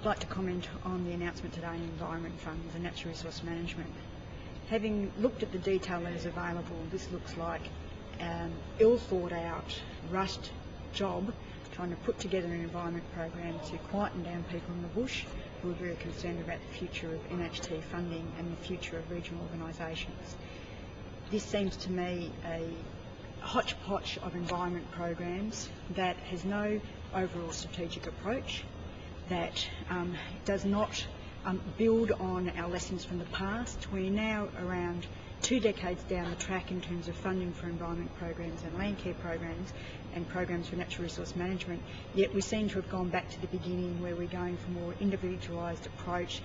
like to comment on the announcement today in Environment Funds and Natural Resource Management. Having looked at the detail that is available, this looks like ill thought out, rushed job trying to put together an environment program to quieten down people in the bush who are very concerned about the future of NHT funding and the future of regional organisations. This seems to me a hodgepodge of environment programs that has no overall strategic approach, that does not build on our lessons from the past. We're now around 2 decades down the track in terms of funding for environment programs and land care programs and programs for natural resource management, yet we seem to have gone back to the beginning where we're going for a more individualised approach,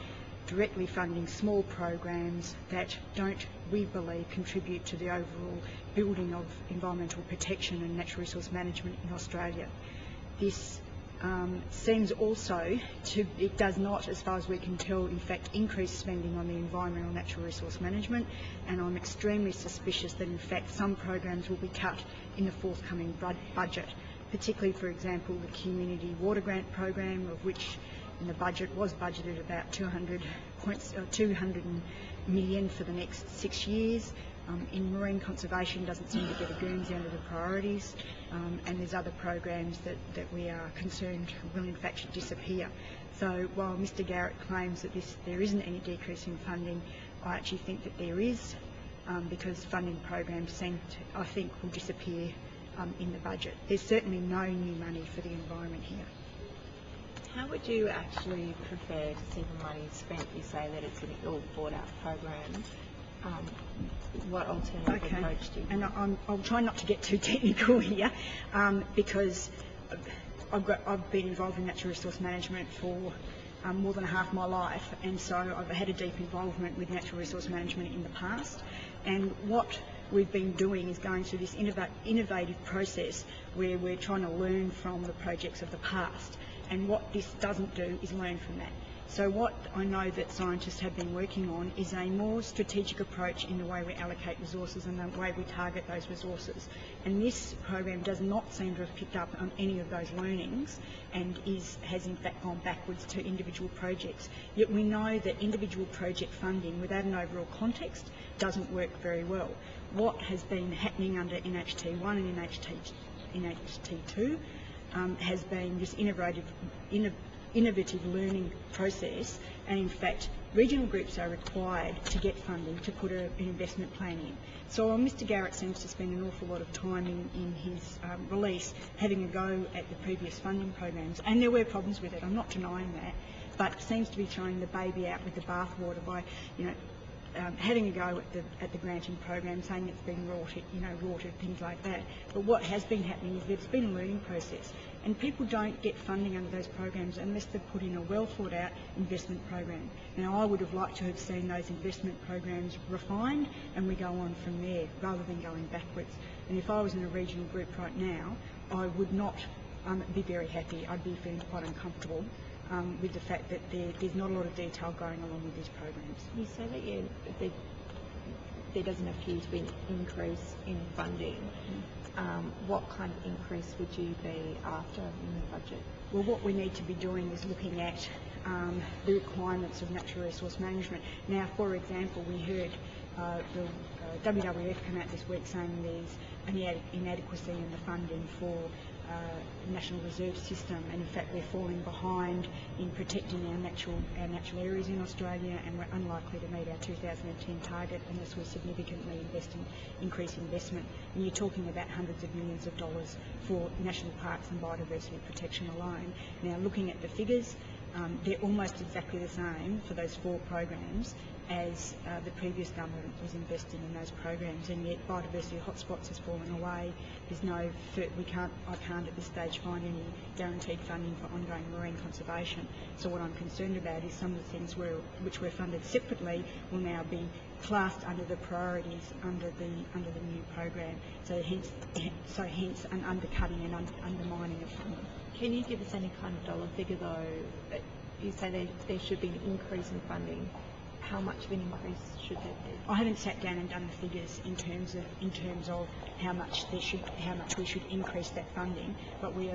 directly funding small programs that don't, we believe, contribute to the overall building of environmental protection and natural resource management in Australia. This seems also to, it does not, as far as we can tell, in fact increase spending on the environmental natural resource management, and I'm extremely suspicious that in fact some programs will be cut in the forthcoming budget, particularly, for example, the community water grant program, of which in the budget was budgeted about 200 million for the next 6 years. In marine conservation doesn't seem to get a Guernsey under the priorities, and there's other programs that we are concerned will in fact disappear. So while Mr Garrett claims that there isn't any decrease in funding, I actually think that there is, because funding programs seem to, I think, will disappear in the budget. There's certainly no new money for the environment here. How would you actually prefer to see the money spent? You say that it's an ill thought out program. What alternative approach do you think? And I'll try not to get too technical here, because I've been involved in natural resource management for more than half my life, and so I've had a deep involvement with natural resource management in the past. And what we've been doing is going through this innovative process where we're trying to learn from the projects of the past. And what this doesn't do is learn from that. So what I know that scientists have been working on is a more strategic approach in the way we allocate resources and the way we target those resources. And this program does not seem to have picked up on any of those learnings and has in fact gone backwards to individual projects. Yet we know that individual project funding without an overall context doesn't work very well. What has been happening under NHT1 and NHT2 has been this innovative learning process, and in fact regional groups are required to get funding to put an investment plan in. So while Mr Garrett seems to spend an awful lot of time in his release having a go at the previous funding programs, and there were problems with it, I'm not denying that, but seems to be throwing the baby out with the bathwater by, having a go at the granting program, saying it's been rorted, things like that. But what has been happening is there's been a learning process, and people don't get funding under those programs unless they've put in a well thought out investment program. Now I would have liked to have seen those investment programs refined and we go on from there rather than going backwards. And if I was in a regional group right now, I would not be very happy. I'd be feeling quite uncomfortable with the fact that there's not a lot of detail going along with these programs. You say that there doesn't appear to be an increase in funding. What kind of increase would you be after in the budget? Well, what we need to be doing is looking at the requirements of natural resource management. Now, for example, we heard the WWF come out this week saying there's an inadequacy in the funding for the National Reserve System, and in fact we're falling behind in protecting our natural areas in Australia, and we're unlikely to meet our 2010 target unless we significantly increase investment. And you're talking about hundreds of millions of dollars for national parks and biodiversity protection alone. Now, looking at the figures, they're almost exactly the same for those 4 programs as the previous government was investing in those programs, and yet biodiversity hotspots has fallen away. There's no, I can't at this stage find any guaranteed funding for ongoing marine conservation. So what I'm concerned about is some of the things which were funded separately will now be classed under the priorities under the new program. So hence an undercutting and undermining of funding. Can you give us any kind of dollar figure though? You say there should be an increase in funding. How much of an increase should there be? I haven't sat down and done the figures in terms of how much we should increase that funding, but we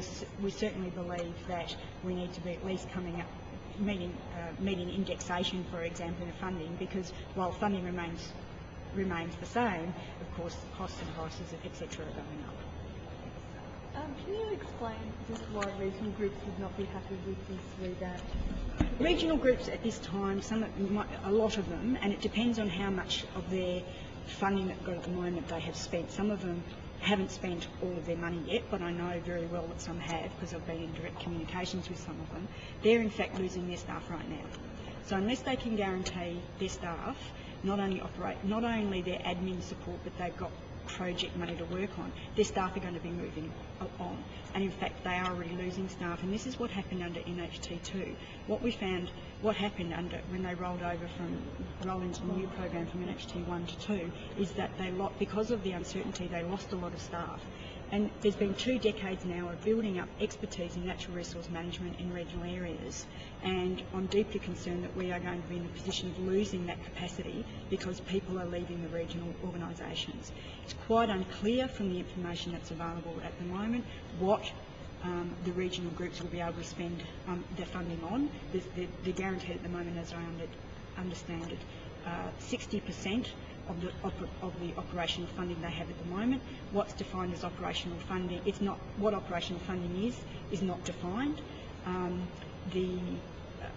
certainly believe that we need to be at least coming up meeting indexation, for example, in funding, because while funding remains the same, of course, costs and prices, etc., are going up. Can you explain just why regional groups would not be happy with this revamp? Regional groups at this time, a lot of them, and it depends on how much of their funding that they've got at the moment they have spent. Some of them haven't spent all of their money yet, but I know very well that some have, because I've been in direct communications with some of them. They're in fact losing their staff right now. So unless they can guarantee their staff not only their admin support, but they've got project money to work on, their staff are going to be moving on. And in fact, they are already losing staff. And this is what happened under NHT2. What happened when they rolled into the new program from NHT1 to 2 is that because of the uncertainty, they lost a lot of staff. And there's been 2 decades now of building up expertise in natural resource management in regional areas, and I'm deeply concerned that we are going to be in a position of losing that capacity because people are leaving the regional organisations. It's quite unclear from the information that's available at the moment what the regional groups will be able to spend their funding on. The guarantee at the moment, as I understand it, 60% of the operational funding they have at the moment. What's defined as operational funding, it's not what operational funding is not defined.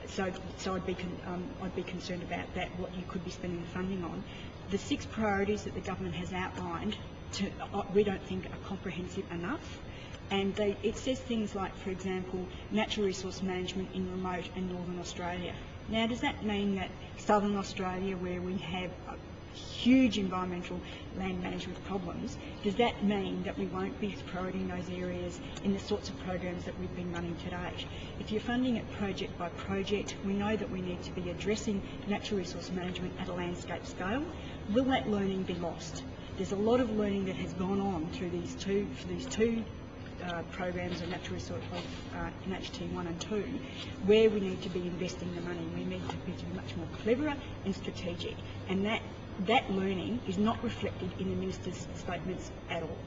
So I'd be concerned about that, what you could be spending the funding on. The 6 priorities that the government has outlined, we don't think are comprehensive enough. And it says things like, for example, natural resource management in remote and northern Australia. Now, does that mean that southern Australia, where we have huge environmental land management problems, does that mean that we won't be prioritizing those areas in the sorts of programs that we've been running to date? If you're funding it project by project, we know that we need to be addressing natural resource management at a landscape scale. Will that learning be lost? There's a lot of learning that has gone on through these two programs of natural resource in NHT1 and 2, where we need to be investing the money. We need to be much more cleverer and strategic, and that learning is not reflected in the minister's statements at all.